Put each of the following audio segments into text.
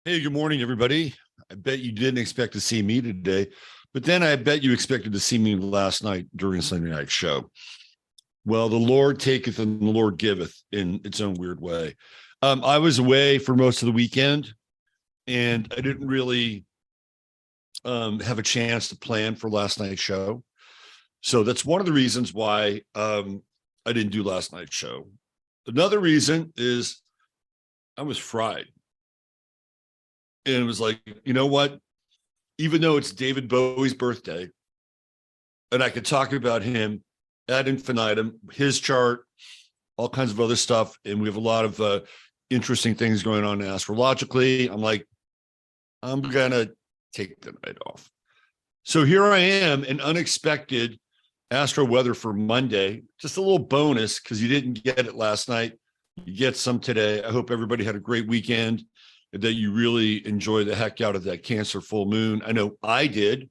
Hey, good morning, everybody. I bet you didn't expect to see me today, but then I bet you expected to see me last night during Sunday night show. Well, the Lord taketh and the Lord giveth in its own weird way. I was away for most of the weekend, and I didn't really have a chance to plan for last night's show. So that's one of the reasons why I didn't do last night's show. Another reason is I was fried. And it was like, you know what? Even though it's David Bowie's birthday, and I could talk about him ad infinitum, his chart, all kinds of other stuff, and we have a lot of interesting things going on astrologically. I'm like, I'm gonna take the night off. So here I am, an unexpected Astro Weather for Monday. Just a little bonus because you didn't get it last night. You get some today. I hope everybody had a great weekend, that you really enjoy the heck out of that Cancer full moon. I know I did.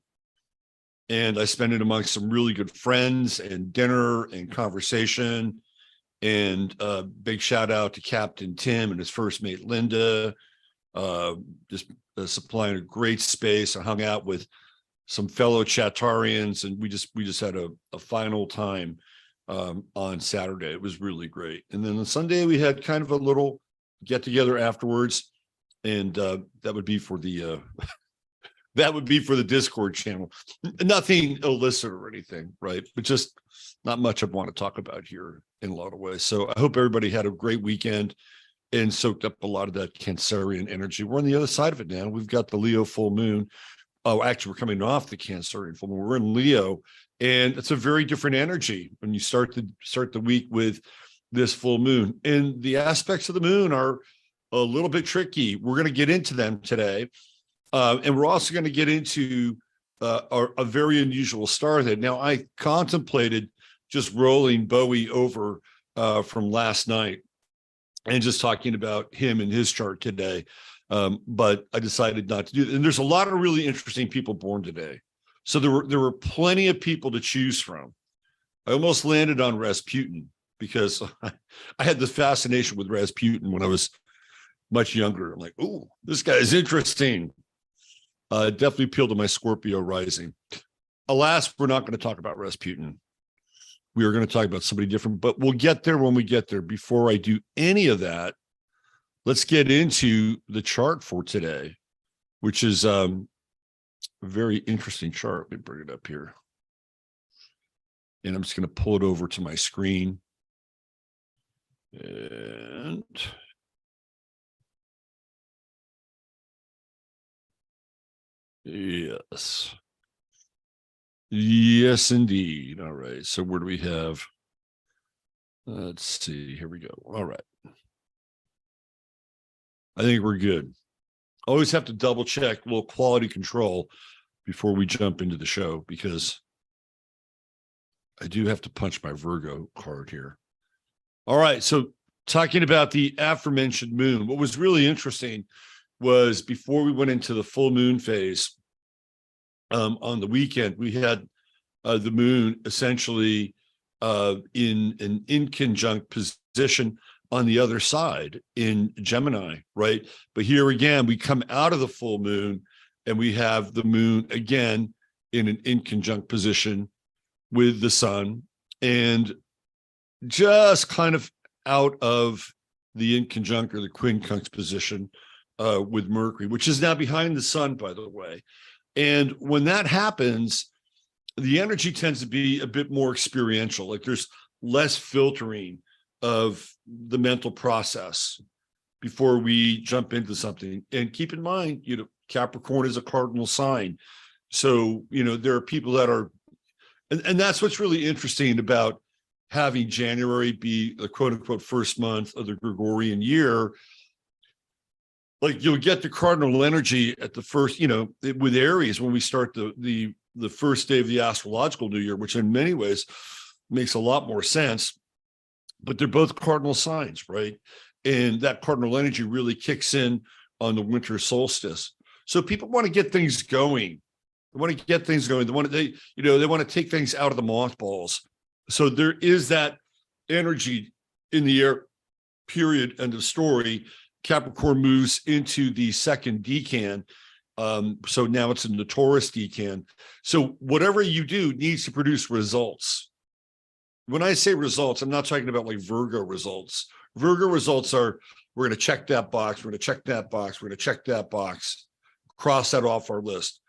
And I spent it amongst some really good friends and dinner and conversation. And big shout out to Captain Tim and his first mate, Linda, just supplying a great space. I hung out with some fellow Chattarians, and we just had a final time on Saturday. It was really great. And then on Sunday, we had kind of a little get together afterwards. And that would be for the Discord channel. Nothing illicit or anything, right? But just not much I want to talk about here in a lot of ways. So I hope everybody had a great weekend and soaked up a lot of that Cancerian energy. We're on the other side of it now. We've got the Leo full moon. Oh, actually, we're coming off the Cancerian full moon. We're in Leo, and it's a very different energy when you start the week with this full moon. And the aspects of the moon are a little bit tricky. We're going to get into them today. And we're also going to get into a very unusual star that now I contemplated just rolling Bowie over from last night and just talking about him and his chart today. But I decided not to do that. And there's a lot of really interesting people born today. So there were plenty of people to choose from. I almost landed on Rasputin because I had this fascination with Rasputin when I was much younger. I'm like, oh, this guy is interesting. Definitely appealed to my Scorpio rising. Alas, we're not going to talk about Rasputin. We are going to talk about somebody different, but we'll get there when we get there. Before I do any of that, let's get into the chart for today, which is a very interesting chart. Let me bring it up here. And I'm just going to pull it over to my screen. And yes, indeed. All right. So where do we have? Let's see. Here we go. All right. I think we're good. Always have to double check a little quality control before we jump into the show, because I do have to punch my Virgo card here. All right. So talking about the aforementioned moon, what was really interesting was before we went into the full moon phase on the weekend, we had the moon essentially in an inconjunct position on the other side in Gemini, right? But here again, we come out of the full moon and we have the moon again in an inconjunct position with the sun, and just kind of out of the inconjunct or the quincunx position with Mercury, which is now behind the sun, by the way. And when that happens, the energy tends to be a bit more experiential. Like there's less filtering of the mental process before we jump into something. And keep in mind, Capricorn is a cardinal sign. So, there are people that are, and that's what's really interesting about having January be the quote unquote first month of the Gregorian year. Like you'll get the cardinal energy at the first, with Aries when we start the first day of the astrological new year, which in many ways makes a lot more sense. But they're both cardinal signs, right? And that cardinal energy really kicks in on the winter solstice. So people want to get things going. They want to get things going. They want to take things out of the mothballs. So there is that energy in the air, period, end of story. Capricorn moves into the second decan. So now it's in the Taurus decan. So whatever you do needs to produce results. When I say results, I'm not talking about like Virgo results. Virgo results are, we're going to check that box, we're going to check that box, we're going to check that box, cross that off our list.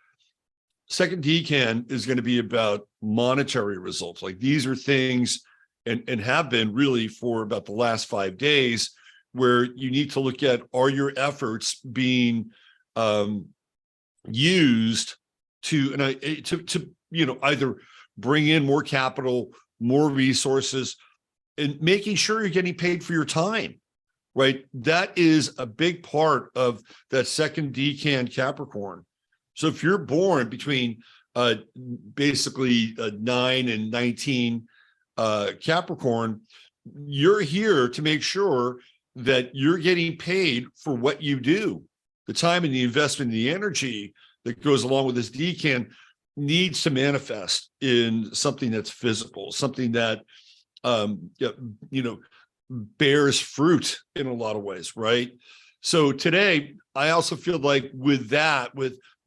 Second decan is going to be about monetary results. Like these are things, and have been really for about the last 5 days, where you need to look at, are your efforts being used to either bring in more capital, more resources, and making sure you're getting paid for your time, right? That is a big part of that second decan Capricorn. So if you're born between basically 9 and 19 Capricorn, you're here to make sure that you're getting paid for what you do. The time and the investment and the energy that goes along with this decan needs to manifest in something that's physical, something that bears fruit in a lot of ways, right? So today, I also feel like with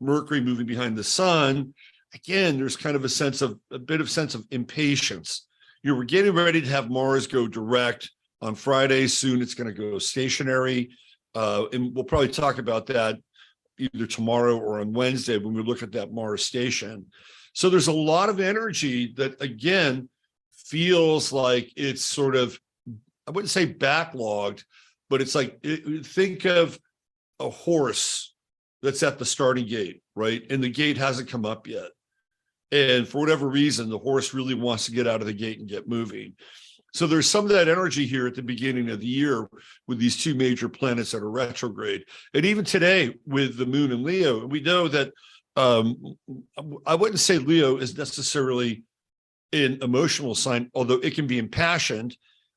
Mercury moving behind the sun, again, there's kind of a bit of sense of impatience. We're getting ready to have Mars go direct on Friday. Soon it's going to go stationary. And we'll probably talk about that either tomorrow or on Wednesday when we look at that Mars station. So there's a lot of energy that, again, feels like it's sort of, I wouldn't say backlogged, but it's like, think of a horse that's at the starting gate, right? And the gate hasn't come up yet. And for whatever reason, the horse really wants to get out of the gate and get moving. So there's some of that energy here at the beginning of the year with these two major planets that are retrograde. And even today with the moon in Leo, we know that I wouldn't say Leo is necessarily an emotional sign, although it can be impassioned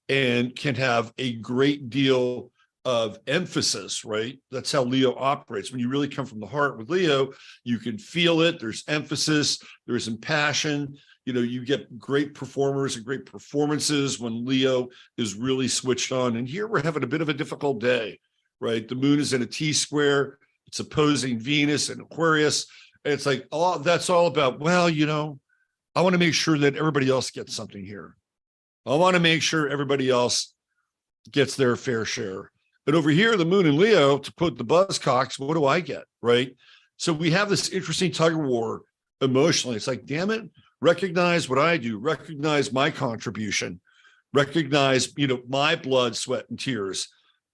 and can have a great deal of emphasis, right? That's how Leo operates. When you really come from the heart with Leo, you can feel it. There's emphasis, there's impassion. You get great performers and great performances when Leo is really switched on. And here we're having a bit of a difficult day, right? The moon is in a T-square. It's opposing Venus and Aquarius. And it's like, oh, that's all about, well, I want to make sure that everybody else gets something here. I want to make sure everybody else gets their fair share. But over here, the moon in Leo, to put the buzzcocks, what do I get, right? So we have this interesting tug of war emotionally. It's like, damn it, recognize what I do, recognize my contribution, recognize, my blood, sweat, and tears.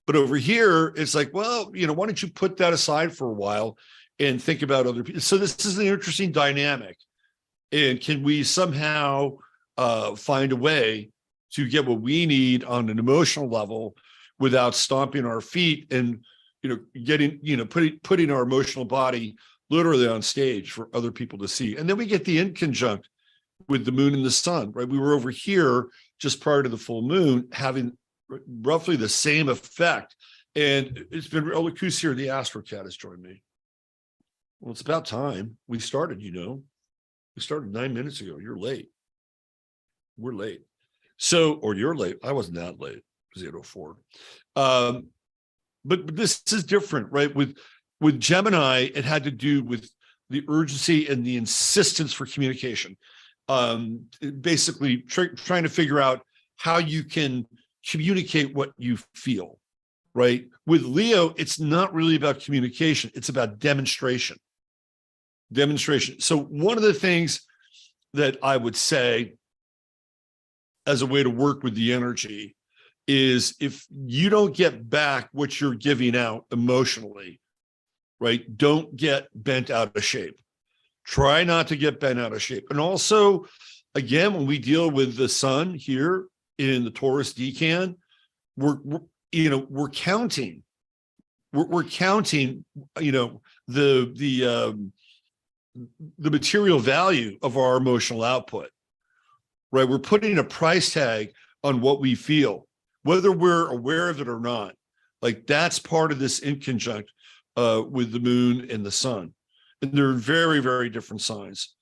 But over here, it's like, well, why don't you put that aside for a while and think about other people? So this is an interesting dynamic. And can we somehow find a way to get what we need on an emotional level without stomping our feet and, putting our emotional body literally on stage for other people to see? And then we get the inconjunct with the moon and the sun, right? We were over here just prior to the full moon having roughly the same effect. And it's been, who's here? The Astro Cat has joined me. Well, it's about time. We started, we started 9 minutes ago. You're late. We're late. So, or you're late. I wasn't that late. It was 8:04. But this is different, right? With Gemini, it had to do with the urgency and the insistence for communication. Basically trying to figure out how you can communicate what you feel, right? With Leo, it's not really about communication. It's about demonstration. So one of the things that I would say as a way to work with the energy is, if you don't get back what you're giving out emotionally, right? Don't get bent out of shape. Try not to get bent out of shape. And also, again, when we deal with the sun here in the Taurus decan, we're counting. We're counting, the material value of our emotional output, right? We're putting a price tag on what we feel, whether we're aware of it or not. Like, that's part of this inconjunct with the moon and the sun. And they're very, very different signs.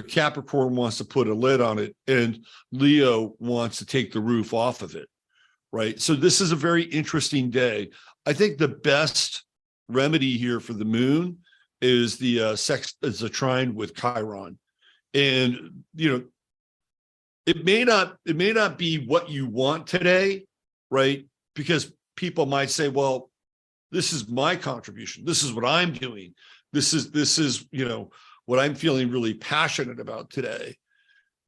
Capricorn wants to put a lid on it, and Leo wants to take the roof off of it, right? So this is a very interesting day. I think the best remedy here for the moon is the trine with Chiron. And, it may not be what you want today, right? Because people might say, well, this is my contribution. This is what I'm doing. This is, what I'm feeling really passionate about today.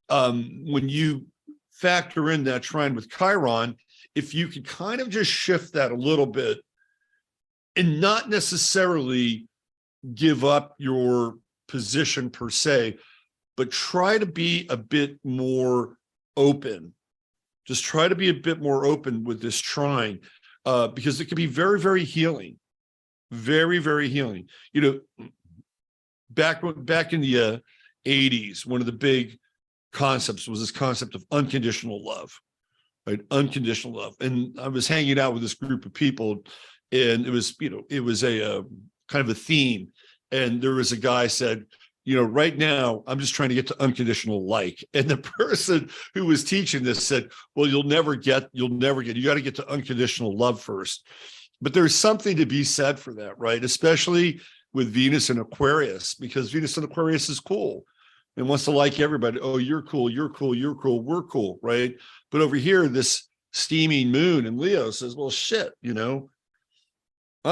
When you factor in that trine with Chiron, if you could kind of just shift that a little bit and not necessarily give up your position per se, but try to be a bit more open. Just try to be a bit more open with this trine, because it can be very, very healing, very, very healing. Back in the 80s, one of the big concepts was this concept of unconditional love, right? Unconditional love. And I was hanging out with this group of people, and it was a kind of a theme. And there was a guy said, right now, I'm just trying to get to unconditional like. And the person who was teaching this said, well, you got to get to unconditional love first. But there's something to be said for that, right? Especially with Venus and Aquarius, because Venus and Aquarius is cool and wants to like everybody. Oh, you're cool, you're cool, you're cool, we're cool, right? But over here, this steaming moon in Leo says, well, shit, I'm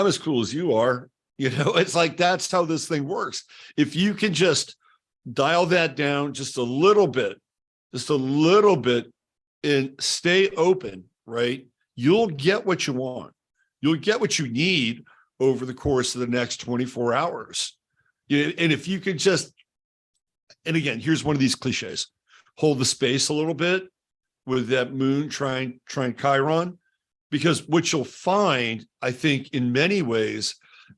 as cool as you are. It's like, that's how this thing works. If you can just dial that down just a little bit, and stay open, right? You'll get what you want. You'll get what you need over the course of the next 24 hours. And if you can just, and again, here's one of these cliches, hold the space a little bit with that moon trine Chiron, because what you'll find, I think, in many ways,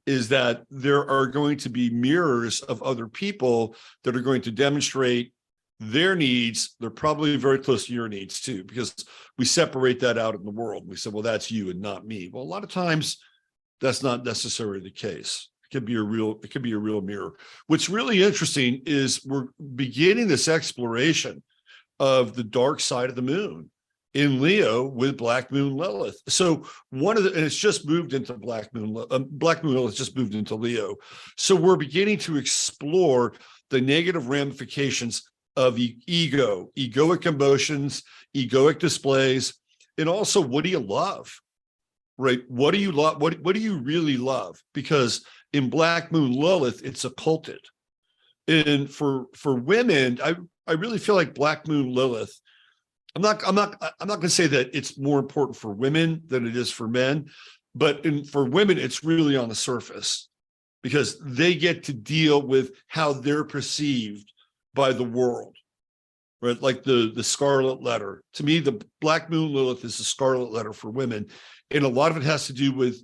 is that there are going to be mirrors of other people that are going to demonstrate their needs. They're probably very close to your needs too, because we separate that out in the world. We say, well, that's you and not me. Well, a lot of times that's not necessarily the case. It could be a real mirror. What's really interesting is we're beginning this exploration of the dark side of the moon in Leo with Black Moon Lilith. So and it's just moved into Black Moon Lilith just moved into Leo. So we're beginning to explore the negative ramifications of egoic emotions, egoic displays, and also, what do you love, right? What do you love? What do you really love? Because in Black Moon Lilith, it's occulted. And for women, I really feel like Black Moon Lilith, I'm not going to say that it's more important for women than it is for men, but for women, it's really on the surface, because they get to deal with how they're perceived by the world, right? Like the scarlet letter. To me, the Black Moon Lilith is the scarlet letter for women. And a lot of it has to do with,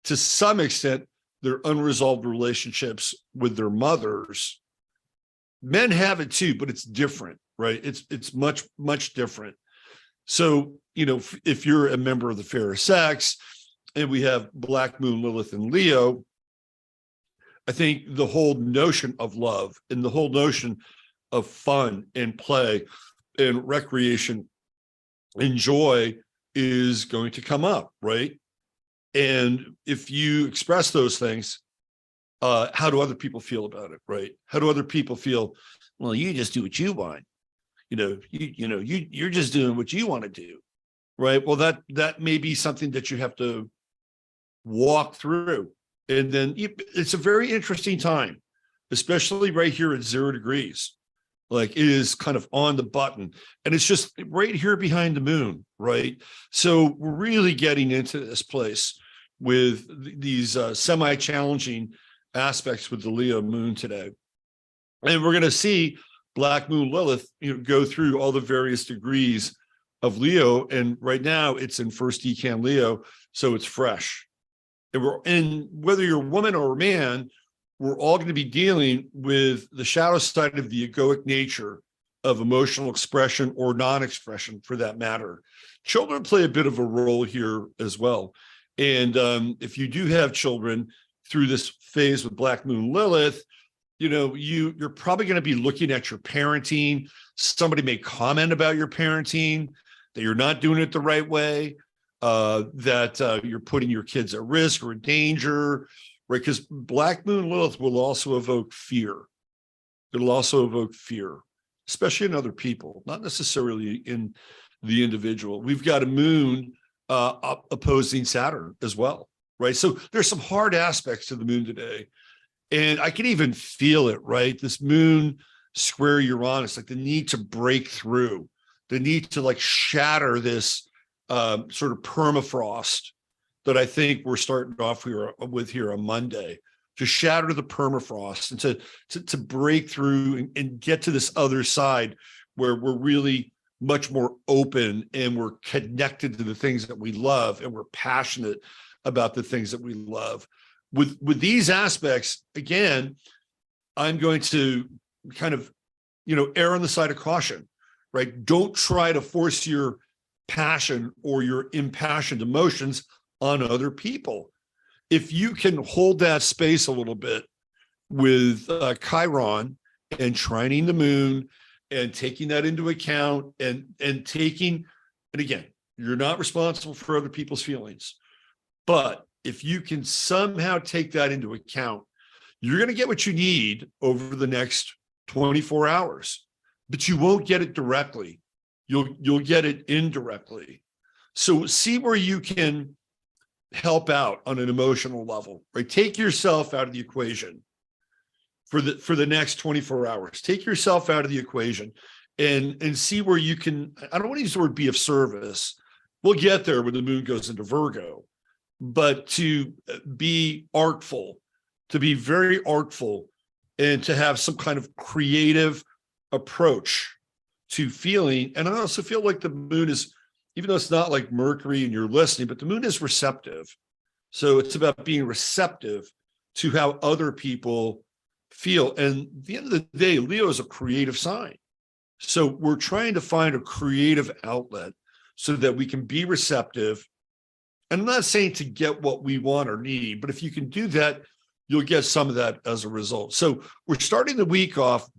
to some extent, their unresolved relationships with their mothers. Men have it too, but it's different, right? It's much, much different. So, if you're a member of the fairer sex and we have Black Moon Lilith and Leo, I think the whole notion of love and the whole notion of fun and play and recreation and joy is going to come up, right? And if you express those things, how do other people feel about it, right? How do other people feel? Well, you just do what you want. You're just doing what you want to do, right? Well, that may be something that you have to walk through. And then it's a very interesting time, especially right here at 0 degrees. Like, it is kind of on the button, and it's just right here behind the moon, right? So we're really getting into this place with these semi-challenging aspects with the Leo moon today. And we're going to see Black Moon Lilith, go through all the various degrees of Leo. And right now it's in first decan Leo, so it's fresh. And whether you're a woman or a man, we're all going to be dealing with the shadow side of the egoic nature of emotional expression or non-expression, for that matter. Children play a bit of a role here as well. And if you do have children through this phase with Black Moon Lilith, you're probably going to be looking at your parenting. Somebody may comment about your parenting, that you're not doing it the right way. that you're putting your kids at risk or in danger, right? Because Black Moon Lilith will also evoke fear. It'll also evoke fear, especially in other people, not necessarily in the individual. We've got a moon opposing Saturn as well, right? So there's some hard aspects to the moon today. And I can even feel it, right? This moon square Uranus, like the need to break through, the need to like shatter this sort of permafrost that I think we're starting off here on Monday, to shatter the permafrost and to break through and get to this other side where we're really much more open and we're connected to the things that we love and we're passionate about the things that we love. With these aspects, again, I'm going to kind of, err on the side of caution, right? Don't try to force your passion or your impassioned emotions on other people. If you can hold that space a little bit with Chiron and trining the moon and taking that into account and again, you're not responsible for other people's feelings, but if you can somehow take that into account, you're going to get what you need over the next 24 hours, but you won't get it directly. You'll get it indirectly. So see where you can help out on an emotional level, right? Take yourself out of the equation for the next 24 hours. Take yourself out of the equation and see where you can, I don't want to use the word be of service. We'll get there when the moon goes into Virgo, but to be artful, to be very artful, and to have some kind of creative approach to feeling. And I also feel like the moon is, even though it's not like Mercury and you're listening, but the moon is receptive. So it's about being receptive to how other people feel. And at the end of the day, Leo is a creative sign. So we're trying to find a creative outlet so that we can be receptive. And I'm not saying to get what we want or need, but if you can do that, you'll get some of that as a result. So we're starting the week off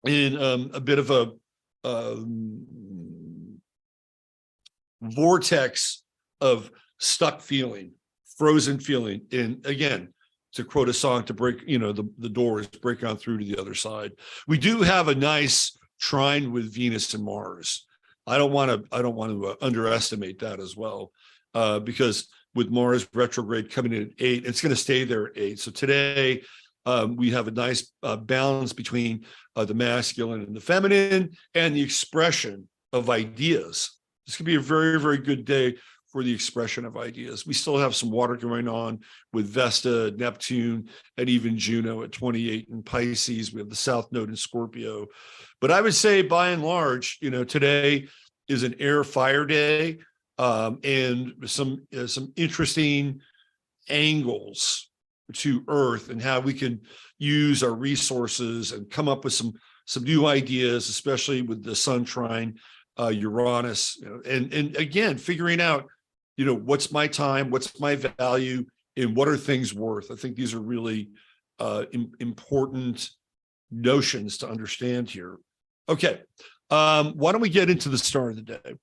in a bit of a vortex of stuck feeling, frozen feeling. And again, to quote a song, to break, the doors, break on through to the other side. We do have a nice trine with Venus and Mars. I don't want to underestimate that as well, because with Mars retrograde coming in at 8, it's going to stay there at 8. So today we have a nice balance between the masculine and the feminine and the expression of ideas. This could be a very, very good day for the expression of ideas. We still have some water going on with Vesta, Neptune, and even Juno at 28 in Pisces. We have the South Node in Scorpio. But I would say by and large, today is an air fire day, and some interesting angles to Earth and how we can use our resources and come up with some new ideas, especially with the Sun trine Uranus, and again, figuring out, what's my time, what's my value, and what are things worth. I think these are really important notions to understand here. Okay, why don't we get into the star of the day?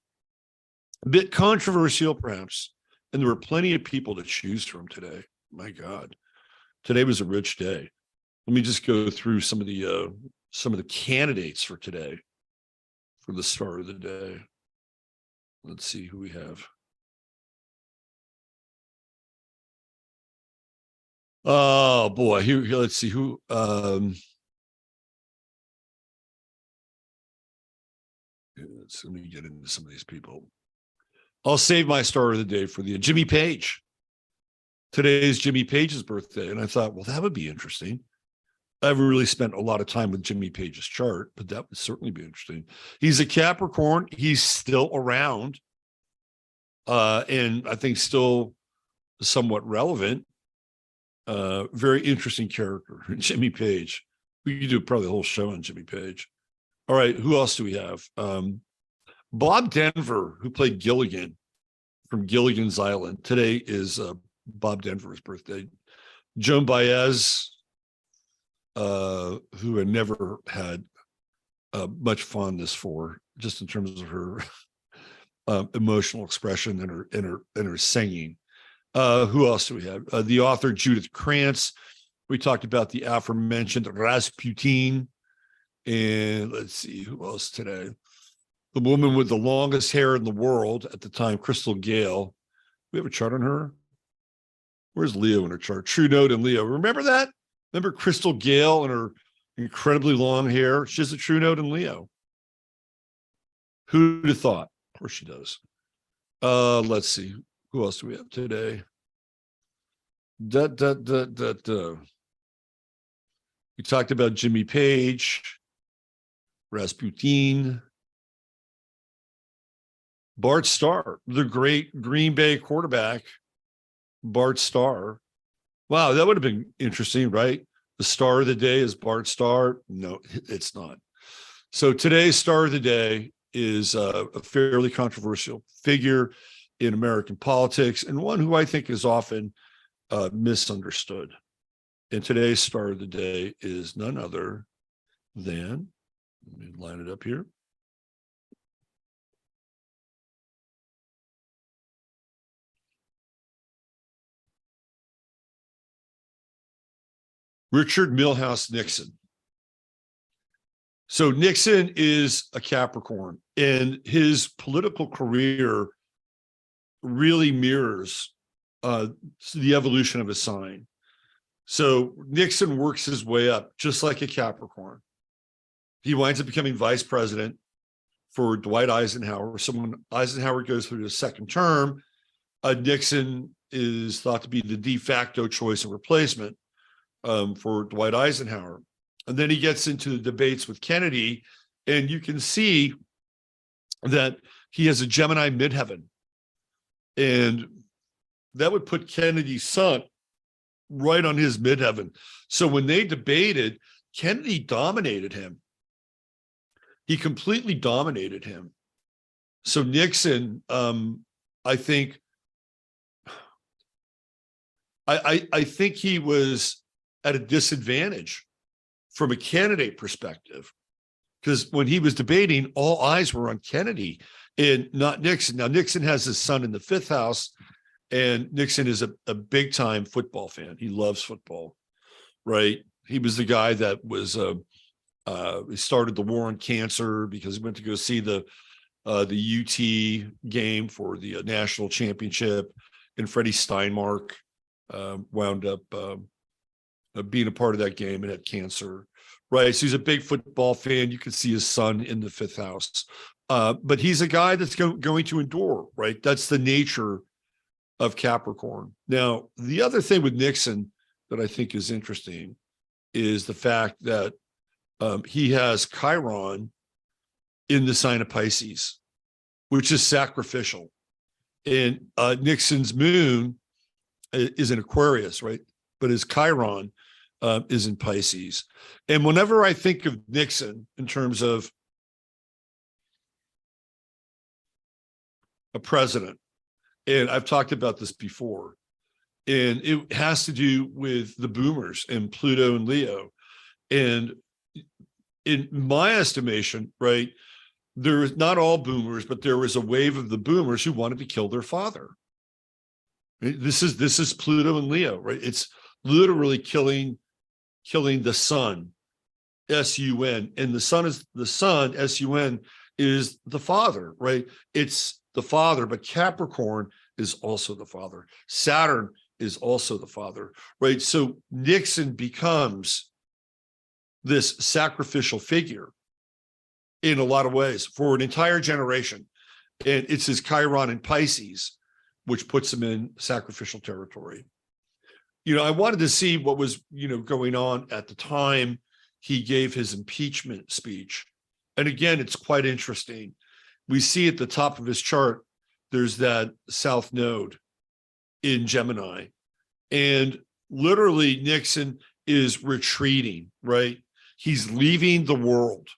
A bit controversial, perhaps, and there were plenty of people to choose from today. My God, today was a rich day. Let me just go through some of the candidates for today for the star of the day. Let's see who we have. Oh boy, here let's see who. So let me get into some of these people. I'll save my star of the day for the Jimmy Page. Today is Jimmy Page's birthday, and I thought, well, that would be interesting. I haven't really spent a lot of time with Jimmy Page's chart, but that would certainly be interesting. He's a Capricorn. He's still around, and I think still somewhat relevant. Very interesting character, Jimmy Page. We could do probably the whole show on Jimmy Page. All right, who else do we have? Bob Denver, who played Gilligan from Gilligan's Island. Today is Bob Denver's birthday. Joan Baez, who I never had much fondness for, just in terms of her emotional expression in her singing. Who else do we have? The author Judith Krantz. We talked about the aforementioned Rasputin. And let's see who else today. The woman with the longest hair in the world at the time, Crystal Gale. We have a chart on her. Where's Leo in her chart? True Note and Leo. Remember that? Remember Crystal Gale and her incredibly long hair? She has a True Note in Leo. Who'd have thought? Of course she does. Let's see. Who else do we have today? We talked about Jimmy Page, Rasputin, Bart Starr, the great Green Bay quarterback, Bart Starr. Wow, that would have been interesting, right? The star of the day is Bart Starr. No, it's not. So today's star of the day is a fairly controversial figure in American politics, and one who I think is often misunderstood. And today's star of the day is none other than, let me line it up here. Richard Milhous Nixon. So Nixon is a Capricorn, and his political career really mirrors the evolution of his sign. So Nixon works his way up just like a Capricorn. He winds up becoming vice president for Dwight Eisenhower. So when Eisenhower goes through his second term, Nixon is thought to be the de facto choice of replacement for Dwight Eisenhower. And then he gets into the debates with Kennedy, and you can see that he has a Gemini midheaven. And that would put Kennedy's sun right on his midheaven. So when they debated, Kennedy dominated him. He completely dominated him. So Nixon, I think he was at a disadvantage from a candidate perspective, because when he was debating, all eyes were on Kennedy and not Nixon. Now, Nixon has his son in the fifth house, and Nixon is a big time football fan. He loves football, right? He was the guy that was, he started the war on cancer because he went to go see the UT game for the national championship, and Freddie Steinmark wound up being a part of that game and had cancer, right? So he's a big football fan. You can see his son in the fifth house. But he's a guy that's going to endure, right? That's the nature of Capricorn. Now, the other thing with Nixon that I think is interesting is the fact that he has Chiron in the sign of Pisces, which is sacrificial. And Nixon's moon is in Aquarius, right? But his Chiron is in Pisces. And whenever I think of Nixon in terms of a president, and I've talked about this before, and it has to do with the boomers and Pluto and Leo. And in my estimation, right, there is not all boomers, but there was a wave of the boomers who wanted to kill their father. This is Pluto and Leo, right? It's literally killing the sun, S-U-N, and the sun, S-U-N, is the father, right? It's the father, but Capricorn is also the father. Saturn is also the father, right? So Nixon becomes this sacrificial figure in a lot of ways for an entire generation. And it's his Chiron in Pisces, which puts him in sacrificial territory. You know, I wanted to see what was, going on at the time he gave his impeachment speech. And again, it's quite interesting. We see at the top of his chart, there's that South Node in Gemini. And literally Nixon is retreating, right? He's leaving the world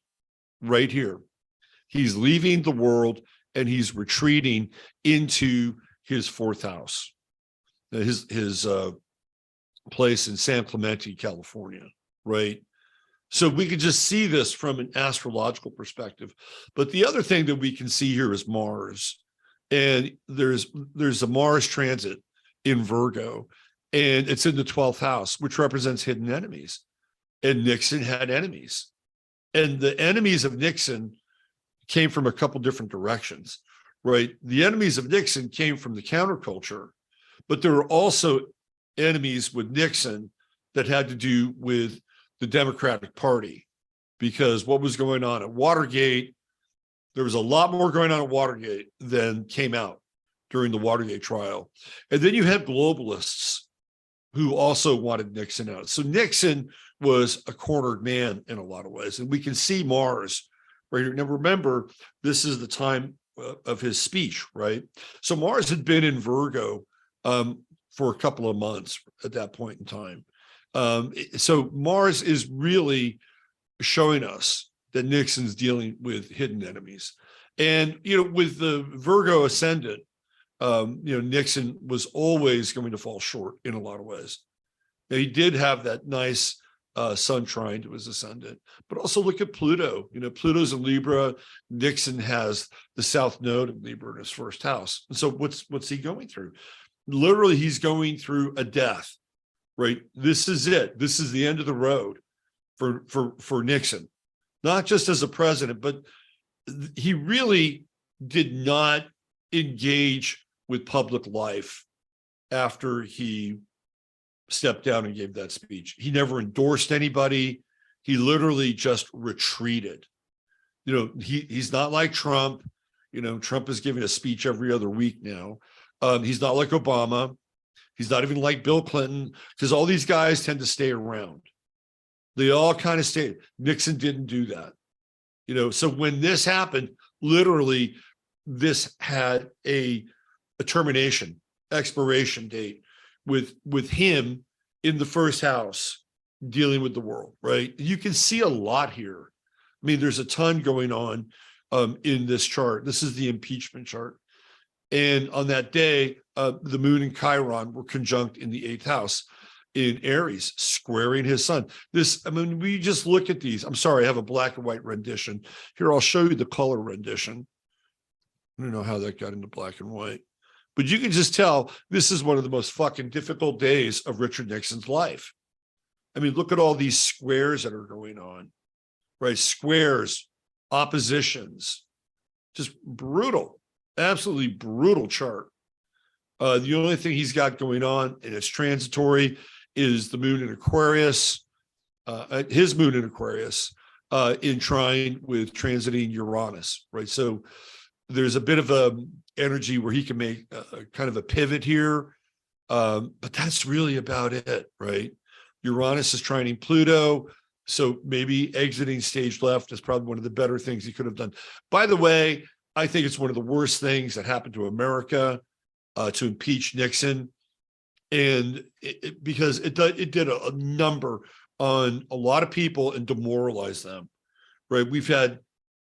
right here. He's leaving the world and he's retreating into his fourth house, his place in San Clemente, California, right? So we could just see this from an astrological perspective. But the other thing that we can see here is Mars. And there's a Mars transit in Virgo, and it's in the 12th house, which represents hidden enemies. And Nixon had enemies. And the enemies of Nixon came from a couple different directions, right? The enemies of Nixon came from the counterculture, but there were also enemies with Nixon that had to do with the Democratic Party, because what was going on at Watergate, there was a lot more going on at Watergate than came out during the Watergate trial. And then you had globalists who also wanted Nixon out. So Nixon was a cornered man in a lot of ways. And we can see Mars right here. Now, remember, this is the time of his speech, right? So Mars had been in Virgo for a couple of months at that point in time. So Mars is really showing us that Nixon's dealing with hidden enemies. And, with the Virgo ascendant, Nixon was always going to fall short in a lot of ways. Now, he did have that nice sun trine to his ascendant, but also look at Pluto. Pluto's in Libra. Nixon has the South Node in Libra in his first house. And so what's he going through? Literally, he's going through a death, right? This is it. This is the end of the road for Nixon, not just as a president, but he really did not engage with public life after he stepped down and gave that speech. He never endorsed anybody. He literally just retreated. He's not like Trump. Trump is giving a speech every other week now. He's not like Obama. He's not even like Bill Clinton, because all these guys tend to stay around. They all kind of stayed. Nixon didn't do that. So when this happened, literally, this had a termination, expiration date with him in the first house dealing with the world, right? You can see a lot here. I mean, there's a ton going on in this chart. This is the impeachment chart. And on that day, the moon and Chiron were conjunct in the 8th house in Aries, squaring his sun. We just look at these. I'm sorry, I have a black and white rendition. Here, I'll show you the color rendition. I don't know how that got into black and white, but you can just tell this is one of the most fucking difficult days of Richard Nixon's life. I mean, look at all these squares that are going on, right? Squares, oppositions, just brutal, absolutely brutal chart. The only thing he's got going on, and it's transitory, is the moon in Aquarius, his moon in Aquarius, in trine with transiting Uranus, right? So there's a bit of a energy where he can make kind of a pivot here, but that's really about it, right? Uranus is trining Pluto, so maybe exiting stage left is probably one of the better things he could have done. By the way, I think it's one of the worst things that happened to America, to impeach Nixon, and because it did a number on a lot of people and demoralized them, right? We've had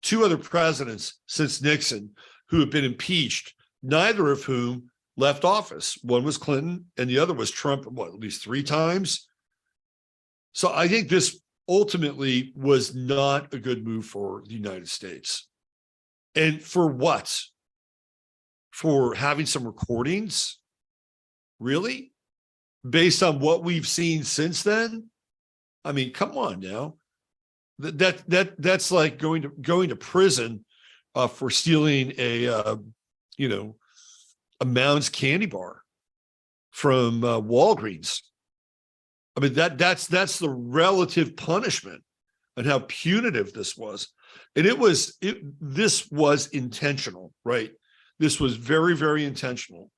2 other presidents since Nixon who have been impeached, neither of whom left office. One was Clinton and the other was Trump, at least 3 times. So I think this ultimately was not a good move for the United States. And for what? For having some recordings? Really? Based on what we've seen since then? I mean, come on now. That's like going to prison for stealing a Mounds candy bar from Walgreens. I mean, that's the relative punishment and how punitive this was. And this was intentional, right? This was very, very intentional.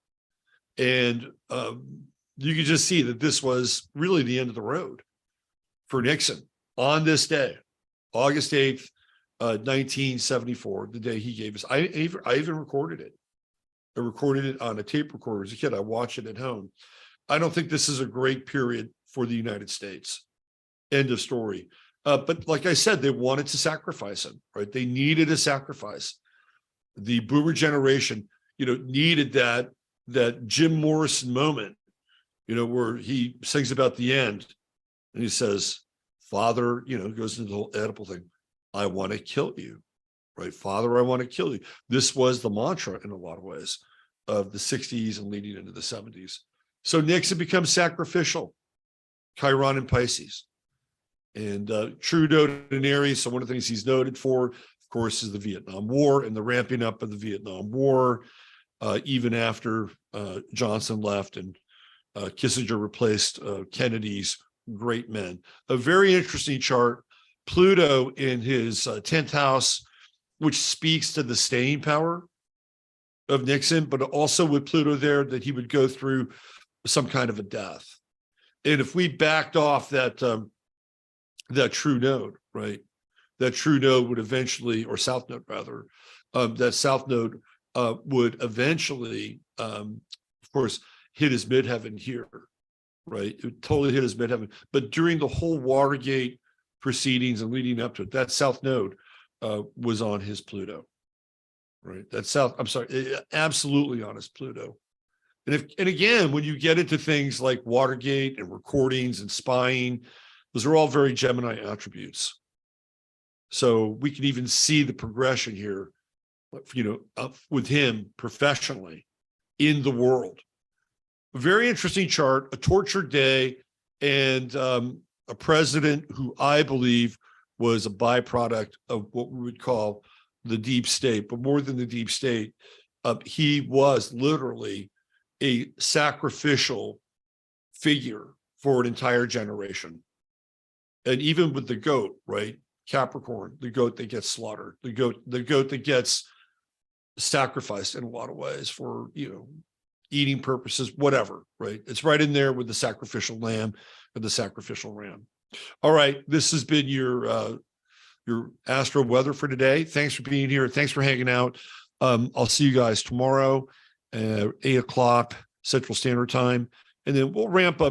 And you could just see that this was really the end of the road for Nixon on this day, August 8th, 1974, the day he gave us. I even recorded it. I recorded it on a tape recorder as a kid. I watched it at home. I don't think this is a great period for the United States. End of story. But like I said, they wanted to sacrifice him, right? They needed a sacrifice. The boomer generation, needed that Jim Morrison moment, where he sings about the end and he says, Father, goes into the whole Oedipal thing. I want to kill you, right? Father, I want to kill you. This was the mantra in a lot of ways of the 60s and leading into the 70s. So Nixon becomes sacrificial, Chiron and Pisces. And true note in Aries. So one of the things he's noted for, of course, is the Vietnam War and the ramping up of the Vietnam War, even after Johnson left and Kissinger replaced Kennedy's great men. A very interesting chart. Pluto in his 10th house, which speaks to the staying power of Nixon, but also with Pluto there, that he would go through some kind of a death. And if we backed off that true node, right? That true node would eventually, or south node rather, that south node would eventually, of course, hit his midheaven here, right? It would totally hit his midheaven. But during the whole Watergate proceedings and leading up to it, that south node was on his Pluto, right? Absolutely on his Pluto. And again, when you get into things like Watergate and recordings and spying, those are all very Gemini attributes. So we can even see the progression here, with him professionally in the world. A very interesting chart, a tortured day, and a president who I believe was a byproduct of what we would call the deep state, but more than the deep state, he was literally a sacrificial figure for an entire generation. And even with the goat, right? Capricorn, the goat that gets slaughtered, the goat that gets sacrificed in a lot of ways for, eating purposes, whatever, right? It's right in there with the sacrificial lamb and the sacrificial ram. All right, this has been your Astro Weather for today. Thanks for being here. Thanks for hanging out. I'll see you guys tomorrow at 8 o'clock Central Standard Time, and then we'll ramp up